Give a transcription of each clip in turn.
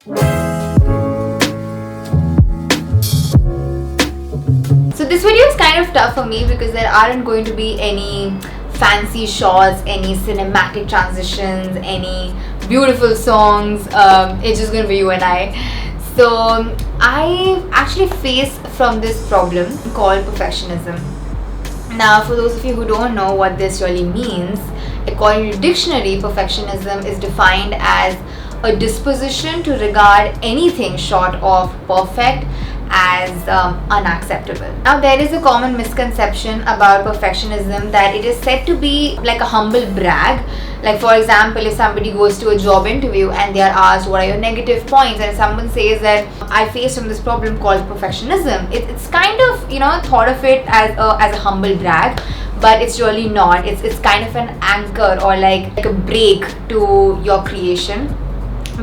So this video is kind of tough for me because there aren't going to be any fancy shots, any cinematic transitions, any beautiful songs. It's just going to be you and I. So I actually face from this problem called perfectionism. Now, for those of you who don't know what this really means, according to dictionary, perfectionism is defined as a disposition to regard anything short of perfect as unacceptable. Now, there is a common misconception about perfectionism that it is said to be like a humble brag. Like, for example, if somebody goes to a job interview and they are asked what are your negative points, and someone says that I face from this problem called perfectionism, it's kind of, thought of it as a humble brag, but it's really not. It's kind of an anchor or like a break to your creation,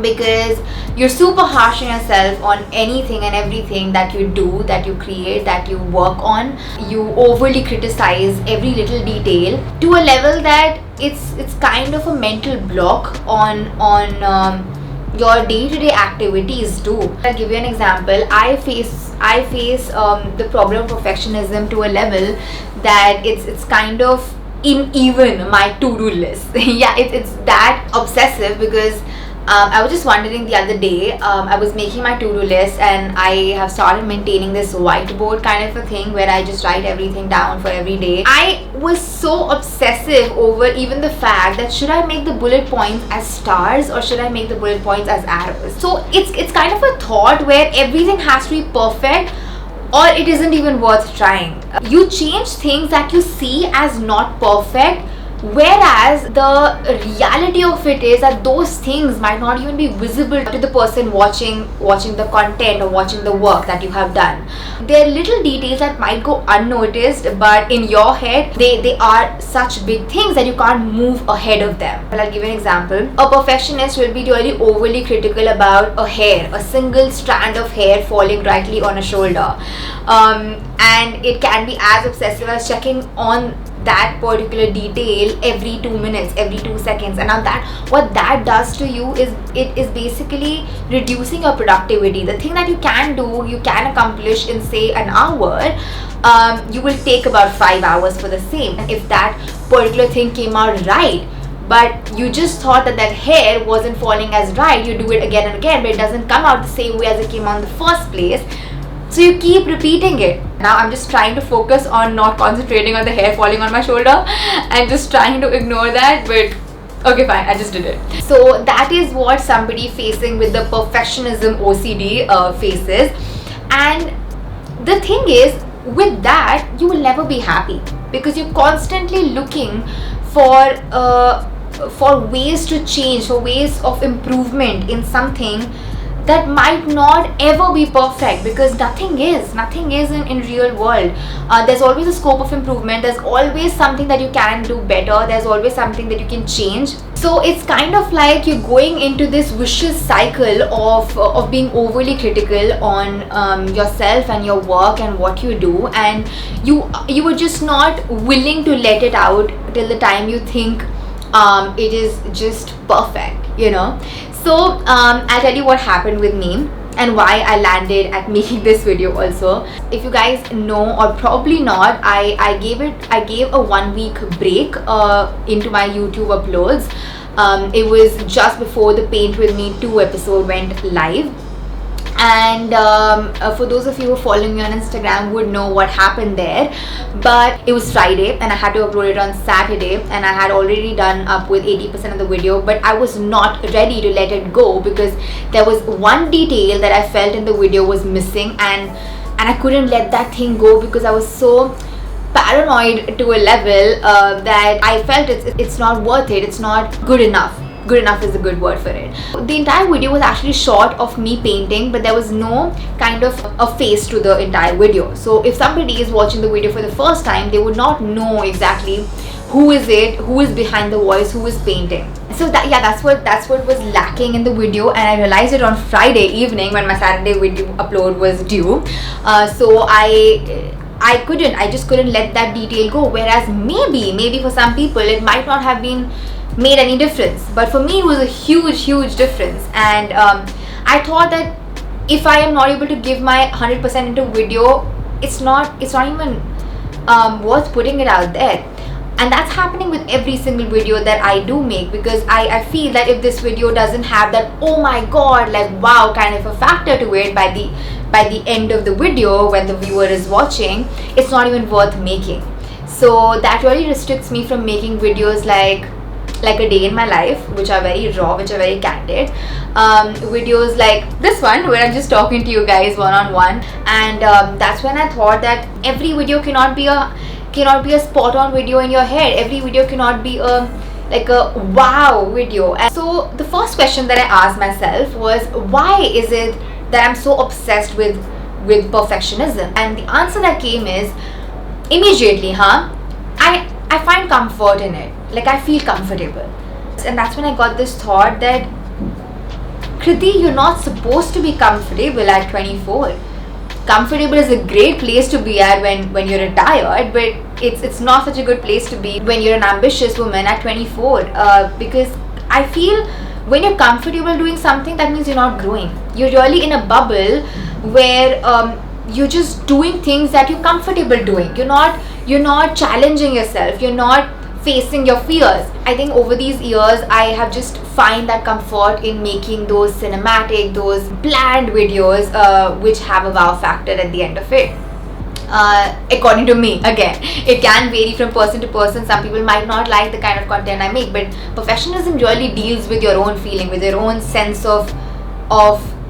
because you're super harsh on yourself on anything and everything that you do, that you create, that you work on. You overly criticize every little detail to a level that it's kind of a mental block on your day-to-day activities too. I'll give you an example. I face the problem of perfectionism to a level that it's kind of in even my to-do list. Yeah, it's that obsessive because I was just wondering the other day, I was making my to-do list and I have started maintaining this whiteboard kind of a thing where I just write everything down for every day. I was so obsessive over even the fact that should I make the bullet points as stars or should I make the bullet points as arrows. So it's kind of a thought where everything has to be perfect or it isn't even worth trying. You change things that you see as not perfect, whereas the reality of it is that those things might not even be visible to the person watching the content or watching the work that you have done. There are little details that might go unnoticed, but in your head they are such big things that you can't move ahead of them. Well, I'll give you an example. A perfectionist will be really overly critical about a single strand of hair falling rightly on a shoulder, and it can be as obsessive as checking on that particular detail every 2 minutes, every 2 seconds. And now what that does to you is it is basically reducing your productivity. The thing that you can accomplish in say an hour, you will take about 5 hours for the same. And if that particular thing came out right, but you just thought that hair wasn't falling as right, you do it again and again, but it doesn't come out the same way as it came out in the first place. So you keep repeating it. Now I'm just trying to focus on not concentrating on the hair falling on my shoulder and just trying to ignore that, but okay, fine, I just did it. So that is what somebody facing with the perfectionism OCD faces. And the thing is, with that, you will never be happy because you're constantly looking for ways to change, for ways of improvement in something that might not ever be perfect, because nothing is in real world. There's always a scope of improvement. There's always something that you can do better. There's always something that you can change. So it's kind of like you're going into this vicious cycle of being overly critical on yourself and your work and what you do, and you were just not willing to let it out till the time you think it is just perfect, So I'll tell you what happened with me and why I landed at making this video also. If you guys know, or probably not, I gave a 1 week break into my YouTube uploads. It was just before the Paint With Me 2 episode went live. And for those of you who are following me on Instagram would know what happened there. But it was Friday and I had to upload it on Saturday, and I had already done up with 80% of the video, but I was not ready to let it go because there was one detail that I felt in the video was missing, and I couldn't let that thing go because I was so paranoid to a level that I felt it's not worth it, it's not good enough. Good enough is a good word for it. The entire video was actually shot of me painting, but there was no kind of a face to the entire video. So if somebody is watching the video for the first time, they would not know exactly who is behind the voice, who is painting. So that's what was lacking in the video, and I realized it on Friday evening when my Saturday video upload was due. So I just couldn't let that detail go. Whereas maybe for some people it might not have been made any difference, but for me it was a huge difference. And I thought that if I am not able to give my 100% into video, it's not even worth putting it out there. And that's happening with every single video that I do make, because I feel that if this video doesn't have that oh my god, like wow kind of a factor to it by the end of the video when the viewer is watching, it's not even worth making. So that really restricts me from making videos like a day in my life, which are very raw, which are very candid. Videos like this one where I'm just talking to you guys one-on-one, and that's when I thought that every video cannot be a spot on video in your head. Every video cannot be a wow video. And so the first question that I asked myself was, why is it that I'm so obsessed with perfectionism? And the answer that came is immediately, I find comfort in it. Like, I feel comfortable. And that's when I got this thought that, Kriti, you're not supposed to be comfortable at 24. Comfortable is a great place to be at when you're retired, but it's not such a good place to be when you're an ambitious woman at 24, because I feel when you're comfortable doing something, that means you're not growing. You're really in a bubble where you're just doing things that you're comfortable doing. You're not challenging yourself. You're not facing your fears. I think over these years I have just find that comfort in making those cinematic, those bland videos which have a wow factor at the end of it. According to me, again, it can vary from person to person. Some people might not like the kind of content I make, but perfectionism really deals with your own feeling, with your own sense of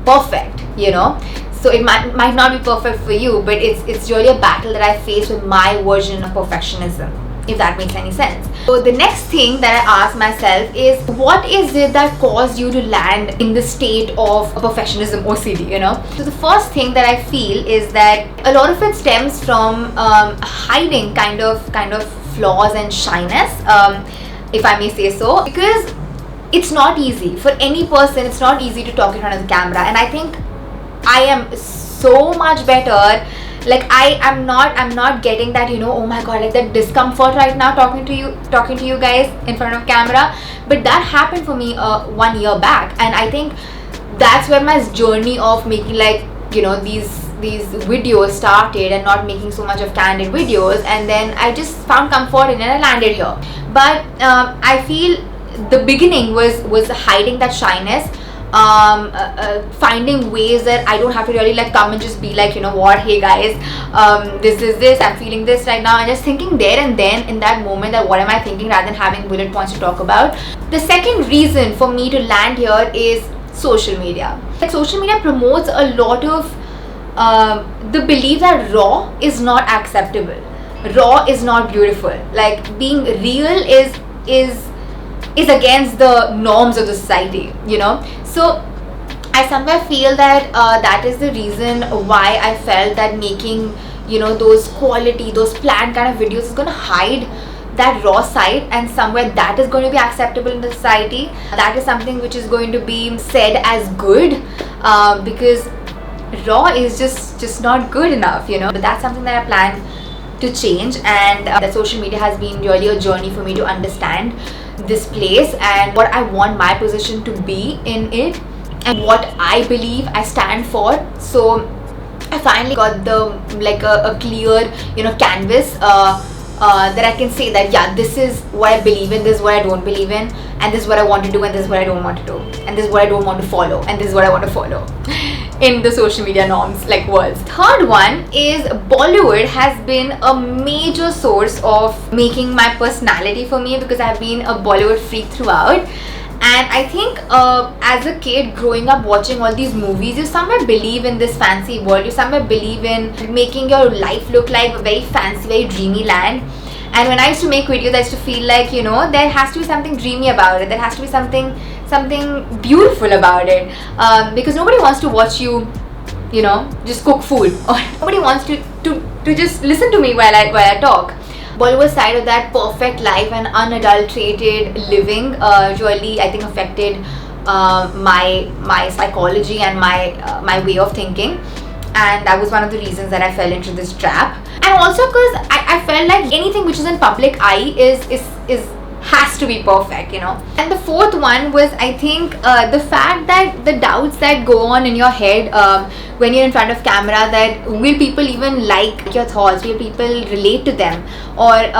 perfect, you know. So it might not be perfect for you, but it's really a battle that I face with my version of perfectionism, if that makes any sense. So the next thing that I asked myself is, what is it that caused you to land in the state of perfectionism OCD, you know? So the first thing that I feel is that a lot of it stems from hiding kind of flaws and shyness, if I may say so, because it's not easy for any person. It's not easy to talk in front of the camera, and I think I am so much better. Like, I'm not getting that, you know, oh my god, like that discomfort right now talking to you guys in front of camera. But that happened for me 1 year back, and I think that's where my journey of making, like, you know, these videos started, and not making so much of candid videos. And then I just found comfort in it and I landed here. But I feel the beginning was hiding that shyness, finding ways that I don't have to really like come and just be like, you know what, hey guys, this I'm feeling this right now, and just thinking there and then in that moment that what am I thinking, rather than having bullet points to talk about. The second reason for me to land here is social media. Like, social media promotes a lot of the belief that raw is not acceptable, raw is not beautiful. Like, being real is against the norms of the society, you know. So I somewhere feel that that is the reason why I felt that making, you know, those quality, those planned kind of videos is going to hide that raw side, and somewhere that is going to be acceptable in the society. That is something which is going to be said as good, because raw is just not good enough, you know. But that's something that I plan to change, and that social media has been really a journey for me to understand this place and what I want my position to be in it, and what I believe I stand for. So I finally got a clear, you know, canvas that I can say that, yeah, this is what I believe in, this is what I don't believe in, and this is what I want to do, and this is what I don't want to do, and this is what I don't want to follow, and this is what I want to follow in the social media norms, like words. Third one is Bollywood has been a major source of making my personality for me, because I've been a Bollywood freak throughout. And I think as a kid growing up watching all these movies, you somewhere believe in this fancy world, you somewhere believe in making your life look like a very fancy, very dreamy land. And when I used to make videos, I used to feel like, you know, there has to be something dreamy about it, there has to be something beautiful about it, because nobody wants to watch you, you know, just cook food, or nobody wants to just listen to me while I talk. Bollywood side of that perfect life and unadulterated living really, I think, affected my psychology and my way of thinking, and that was one of the reasons that I fell into this trap. And also because I felt like anything which is in public eye is has to be perfect, you know. And the fourth one was, I think, the fact that the doubts that go on in your head when you're in front of camera, that will people even like your thoughts, will people relate to them, or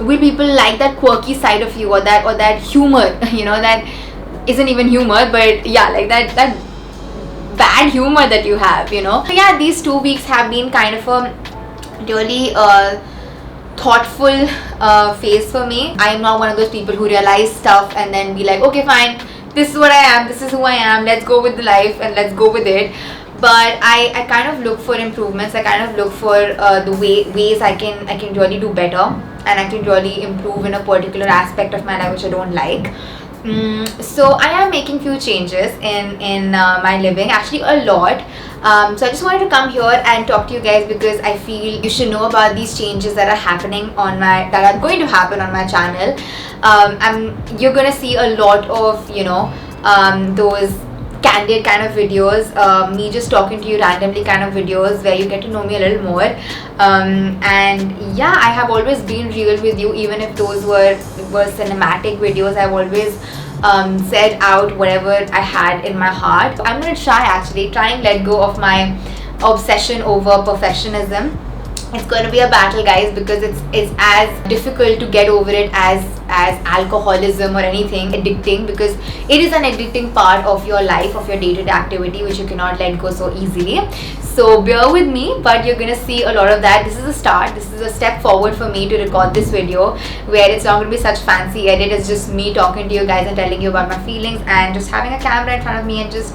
will people like that quirky side of you, or that humor, you know, that isn't even humor, but yeah, like that bad humor that you have, you know. So yeah, these 2 weeks have been kind of a really thoughtful phase for me. I am not one of those people who realize stuff and then be like, okay, fine, this is what I am, this is who I am, let's go with the life and let's go with it. But I kind of look for improvements. I kind of look for the ways I can really do better, and I can really improve in a particular aspect of my life which I don't like. So I am making few changes in my living, actually a lot. So I just wanted to come here and talk to you guys because I feel you should know about these changes that are happening that are going to happen on my channel. You're gonna see a lot of, you know, those candid kind of videos, me just talking to you randomly kind of videos where you get to know me a little more. And yeah, I have always been real with you, even if those were cinematic videos. I've always said out whatever I had in my heart. So I'm gonna try and let go of my obsession over perfectionism. It's going to be a battle, guys, because it's as difficult to get over it as alcoholism or anything addicting, because it is an addicting part of your life, of your day-to-day activity, which you cannot let go so easily. So bear with me, but you're gonna see a lot of that. This is a start. This is a step forward for me to record this video, where it's not gonna be such fancy edit. It's just me talking to you guys and telling you about my feelings, and just having a camera in front of me, and just,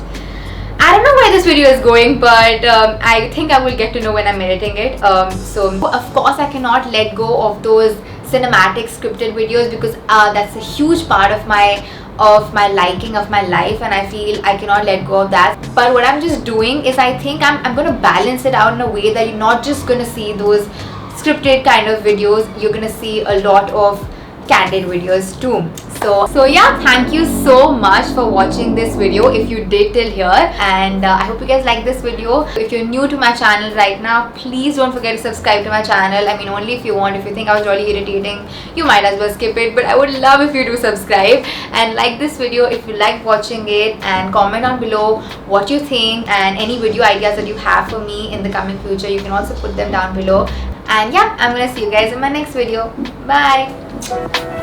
I don't know where this video is going, but I think I will get to know when I'm editing it. So of course I cannot let go of those cinematic scripted videos, because that's a huge part of my liking of my life, and I feel I cannot let go of that. But what I'm just doing is, I think I'm going to balance it out in a way that you're not just going to see those scripted kind of videos, you're going to see a lot of candid videos too. So yeah, thank you so much for watching this video if you did till here, and I hope you guys like this video. If you're new to my channel right now, please don't forget to subscribe to my channel. I mean, only if you want. If you think I was really irritating, you might as well skip it, but I would love if you do subscribe and like this video if you like watching it, and comment down below what you think and any video ideas that you have for me in the coming future. You can also put them down below. And yeah, I'm gonna see you guys in my next video. Bye.